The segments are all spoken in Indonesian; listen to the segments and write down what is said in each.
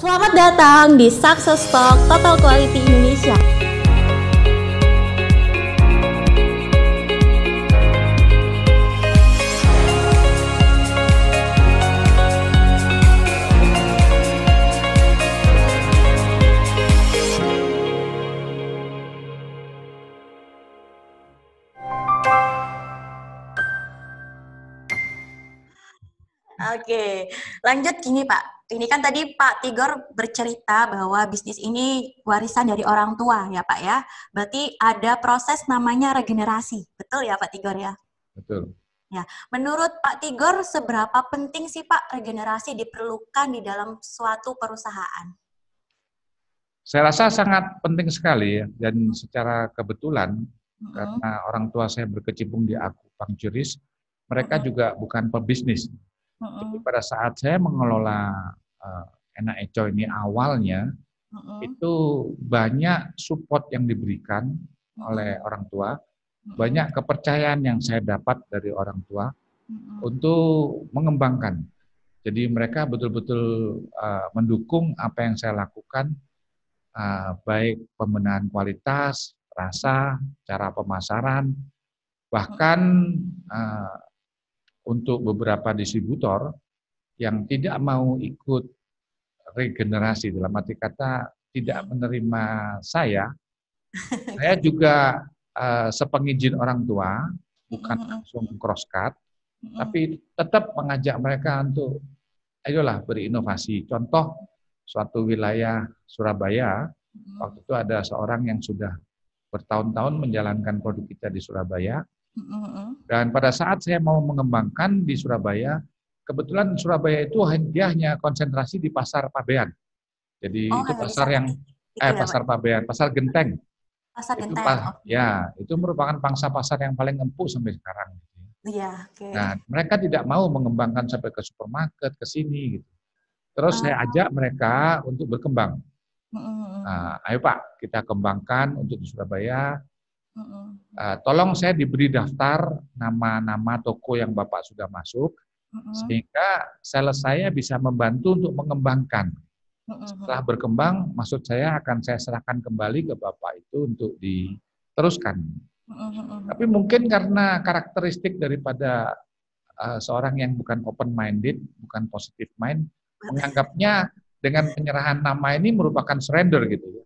Selamat datang di Success Talk Total Quality Indonesia. Oke, lanjut gini Pak. Ini kan tadi Pak Tigor bercerita bahwa bisnis ini warisan dari orang tua ya Pak ya. Berarti ada proses namanya regenerasi. Betul ya Pak Tigor ya? Betul. Ya, menurut Pak Tigor seberapa penting sih Pak regenerasi diperlukan di dalam suatu perusahaan? Saya rasa sangat penting sekali ya, dan secara kebetulan karena orang tua saya berkecimpung di akupunkturis, mereka juga bukan pebisnis. Jadi pada saat saya mengelola Enak Eco ini awalnya, itu banyak support yang diberikan oleh orang tua, banyak kepercayaan yang saya dapat dari orang tua untuk mengembangkan. Jadi mereka betul-betul mendukung apa yang saya lakukan, baik pembenahan kualitas, rasa, cara pemasaran, bahkan untuk beberapa distributor yang tidak mau ikut regenerasi, dalam arti kata tidak menerima saya juga sepengizin orang tua, bukan langsung cross-cut, tapi tetap mengajak mereka untuk ayolah berinovasi. Contoh, suatu wilayah Surabaya, waktu itu ada seorang yang sudah bertahun-tahun menjalankan produk kita di Surabaya, dan pada saat saya mau mengembangkan di Surabaya, kebetulan Surabaya itu dia hanya konsentrasi di pasar Pabean. Jadi itu pasar yang pasar Pabean, pasar Genteng. Pasar itu Genteng. Ya, itu merupakan pangsa pasar yang paling empuk sampai sekarang. Iya, oke. Nah, mereka tidak mau mengembangkan sampai ke supermarket, ke sini gitu. Terus saya ajak mereka untuk berkembang. Nah, ayo Pak, kita kembangkan untuk di Surabaya. Tolong saya diberi daftar nama-nama toko yang Bapak sudah masuk, sehingga sales saya bisa membantu untuk mengembangkan. Setelah berkembang, maksud saya akan saya serahkan kembali ke Bapak itu untuk diteruskan. Tapi mungkin karena karakteristik daripada seorang yang bukan open-minded, bukan positive mind, menganggapnya dengan penyerahan nama ini merupakan surrender gitu.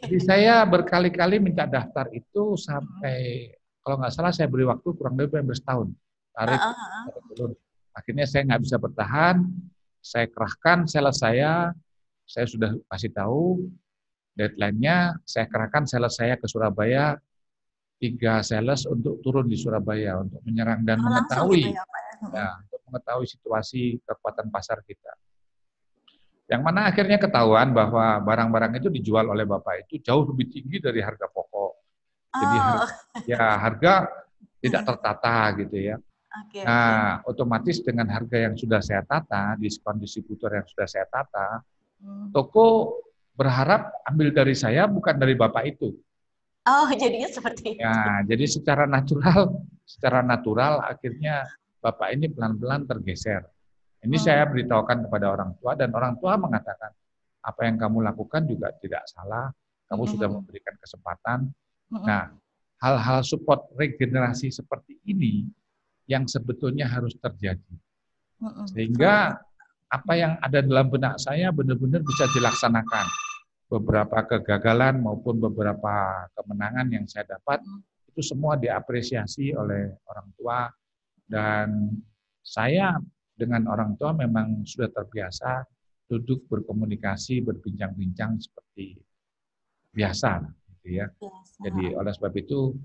Jadi saya berkali-kali minta daftar itu sampai, kalau nggak salah saya beri waktu kurang lebih setahun. Tarik, akhirnya saya nggak bisa bertahan, saya kerahkan sales saya sudah kasih tahu deadline-nya, saya kerahkan sales saya ke Surabaya, 3 sales untuk turun di Surabaya untuk menyerang dan mengetahui, gitu ya, Pak, ya? untuk mengetahui situasi kekuatan pasar kita. Yang mana akhirnya ketahuan bahwa barang-barang itu dijual oleh Bapak itu jauh lebih tinggi dari harga pokok. Jadi harga tidak tertata gitu ya. Nah, otomatis dengan harga yang sudah saya tata, diskon distributor yang sudah saya tata, toko berharap ambil dari saya bukan dari Bapak itu. Oh, jadinya seperti itu. Ya, jadi secara natural akhirnya Bapak ini pelan-pelan tergeser. Ini saya beritahukan kepada orang tua, dan orang tua mengatakan, apa yang kamu lakukan juga tidak salah, kamu sudah memberikan kesempatan. Nah, hal-hal support regenerasi seperti ini yang sebetulnya harus terjadi. Sehingga apa yang ada dalam benak saya benar-benar bisa dilaksanakan. Beberapa kegagalan maupun beberapa kemenangan yang saya dapat, itu semua diapresiasi oleh orang tua, dan saya dengan orang tua memang sudah terbiasa duduk berkomunikasi, berbincang-bincang seperti biasa, gitu ya. Jadi oleh sebab itu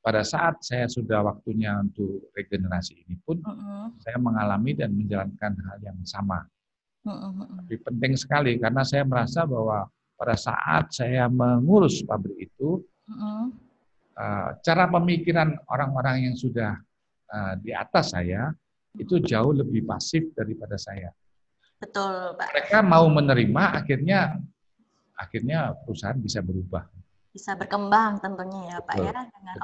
pada saat saya sudah waktunya untuk regenerasi ini pun, saya mengalami dan menjalankan hal yang sama. Tapi penting sekali karena saya merasa bahwa pada saat saya mengurus pabrik itu, cara pemikiran orang-orang yang sudah di atas saya itu jauh lebih pasif daripada saya. Betul, Pak. Mereka mau menerima, akhirnya perusahaan bisa berubah. Bisa berkembang tentunya ya, Pak ya,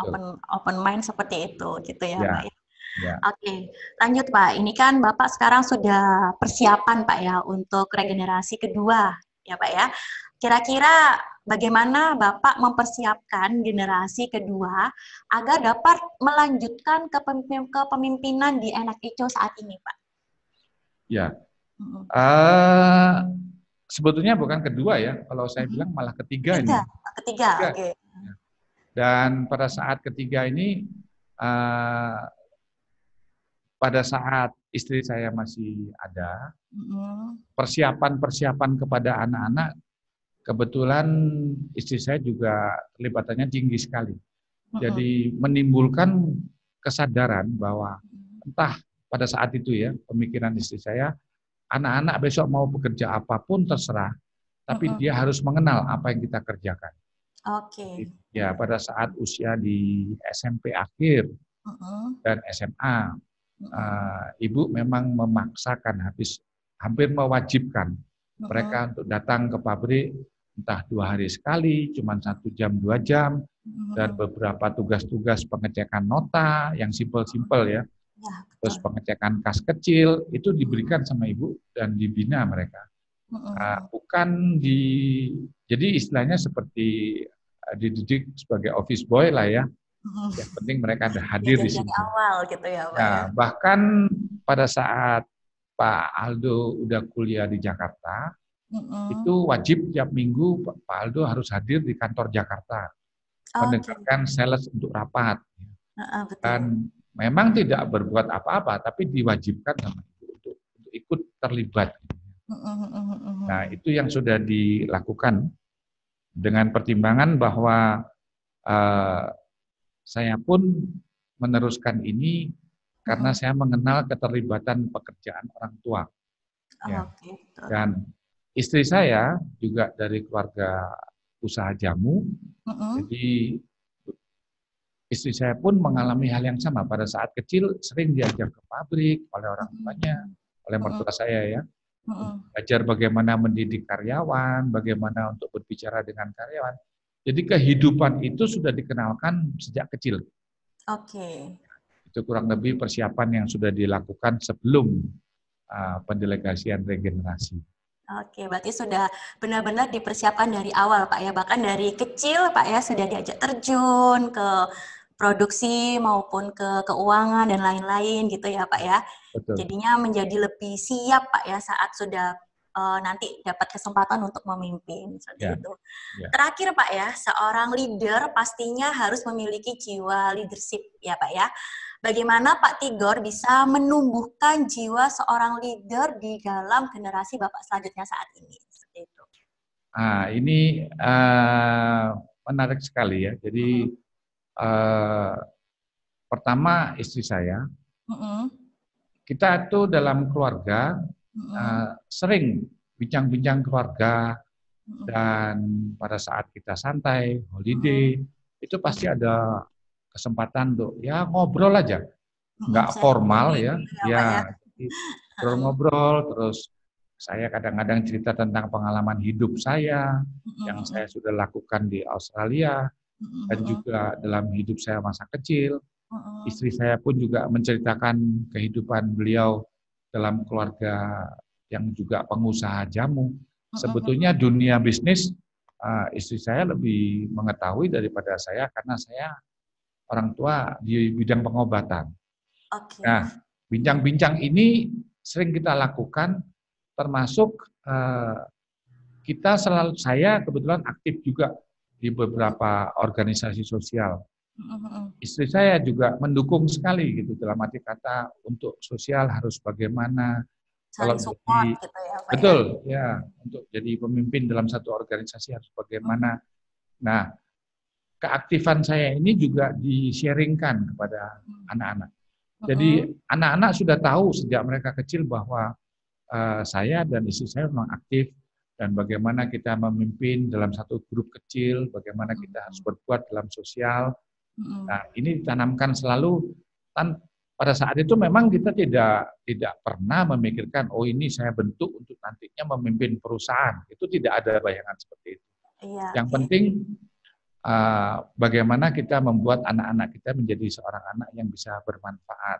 dengan open mind seperti itu gitu ya, Pak ya. Ya. Oke, lanjut Pak. Ini kan Bapak sekarang sudah persiapan Pak ya untuk regenerasi kedua, ya Pak ya. Kira-kira bagaimana Bapak mempersiapkan generasi kedua agar dapat melanjutkan kepemimpinan di Enak Ico saat ini Pak? Ya. Mm-mm. Sebetulnya bukan kedua ya, kalau saya bilang malah ketiga ini. Ketiga, oke. Okay. Dan pada saat ketiga ini, pada saat istri saya masih ada, persiapan-persiapan kepada anak-anak, kebetulan istri saya juga terlibatannya tinggi sekali. Jadi menimbulkan kesadaran bahwa entah pada saat itu ya, pemikiran istri saya, anak-anak besok mau bekerja apapun terserah, tapi dia harus mengenal apa yang kita kerjakan. Oke. Ya, pada saat usia di SMP akhir dan SMA, Ibu memang memaksakan, hampir mewajibkan mereka untuk datang ke pabrik entah 2 hari sekali, cuma 1 jam 2 jam, dan beberapa tugas-tugas pengecekan nota yang simpel-simpel ya. Terus pengecekan kas kecil itu diberikan sama Ibu dan dibina mereka. Bukan jadi istilahnya seperti dididik sebagai office boy lah ya. Yang penting mereka ada hadir di sini. Awal gitu ya, Pak. Nah, bahkan pada saat Pak Aldo udah kuliah di Jakarta, itu wajib tiap minggu Pak Aldo harus hadir di kantor Jakarta, mendengarkan sales untuk rapat. Dan memang tidak berbuat apa-apa, tapi diwajibkan sama Ibu untuk ikut terlibat. Nah, itu yang sudah dilakukan dengan pertimbangan bahwa saya pun meneruskan ini karena saya mengenal keterlibatan pekerjaan orang tua. Ya. Dan istri saya juga dari keluarga usaha jamu, jadi istri saya pun mengalami hal yang sama. Pada saat kecil sering diajak ke pabrik oleh orang tuanya, oleh mertua saya ya. Belajar bagaimana mendidik karyawan, bagaimana untuk berbicara dengan karyawan. Jadi kehidupan itu sudah dikenalkan sejak kecil. Oke. Itu kurang lebih persiapan yang sudah dilakukan sebelum pendelegasian regenerasi. Oke, berarti sudah benar-benar dipersiapkan dari awal Pak ya. Bahkan dari kecil Pak ya sudah diajak terjun ke produksi maupun ke keuangan dan lain-lain gitu ya Pak ya. Betul. Jadinya menjadi lebih siap Pak ya saat sudah nanti dapat kesempatan untuk memimpin seperti itu. Terakhir Pak ya, seorang leader pastinya harus memiliki jiwa leadership ya Pak ya. Bagaimana Pak Tigor bisa menumbuhkan jiwa seorang leader di dalam generasi Bapak selanjutnya saat ini? Seperti itu. Ini menarik sekali ya. Jadi pertama istri saya, kita itu dalam keluarga sering bincang-bincang keluarga, dan pada saat kita santai, holiday, itu pasti ada kesempatan untuk ya ngobrol aja, nggak formal ya, ngobrol-ngobrol. Terus saya kadang-kadang cerita tentang pengalaman hidup saya yang saya sudah lakukan di Australia dan juga dalam hidup saya masa kecil. Istri saya pun juga menceritakan kehidupan beliau dalam keluarga yang juga pengusaha jamu. Sebetulnya dunia bisnis istri saya lebih mengetahui daripada saya karena saya orang tua di bidang pengobatan. Nah, bincang-bincang ini sering kita lakukan, termasuk saya kebetulan aktif juga di beberapa organisasi sosial. Istri saya juga mendukung sekali gitu, dalam arti kata untuk sosial harus bagaimana, kalau jadi gitu ya, Pak, betul ya, untuk jadi pemimpin dalam satu organisasi harus bagaimana. Nah, keaktifan saya ini juga di-sharingkan kepada anak-anak. Jadi anak-anak sudah tahu sejak mereka kecil bahwa saya dan istri saya memang aktif dan bagaimana kita memimpin dalam satu grup kecil, bagaimana kita harus berbuat dalam sosial. Nah, ini ditanamkan selalu. Pada saat itu memang kita tidak pernah memikirkan, oh ini saya bentuk untuk nantinya memimpin perusahaan. Itu tidak ada bayangan seperti itu. Yang penting bagaimana kita membuat anak-anak kita menjadi seorang anak yang bisa bermanfaat.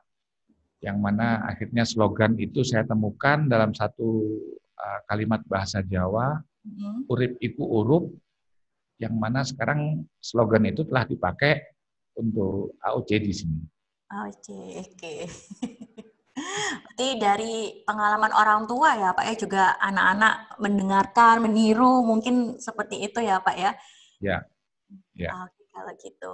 yang mana akhirnya slogan itu saya temukan dalam satu kalimat bahasa Jawa, urip iku urup, yang mana sekarang slogan itu telah dipakai untuk AOC di sini. AOC, oke. Berarti dari pengalaman orang tua ya Pak ya, juga anak-anak mendengarkan, meniru, mungkin seperti itu ya Pak ya? Ya. Ya. Oke, kalau gitu.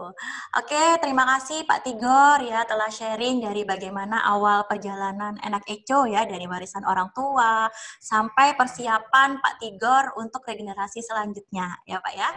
Oke, terima kasih Pak Tigor ya telah sharing dari bagaimana awal perjalanan Enak Eco ya, dari warisan orang tua sampai persiapan Pak Tigor untuk regenerasi selanjutnya ya Pak ya.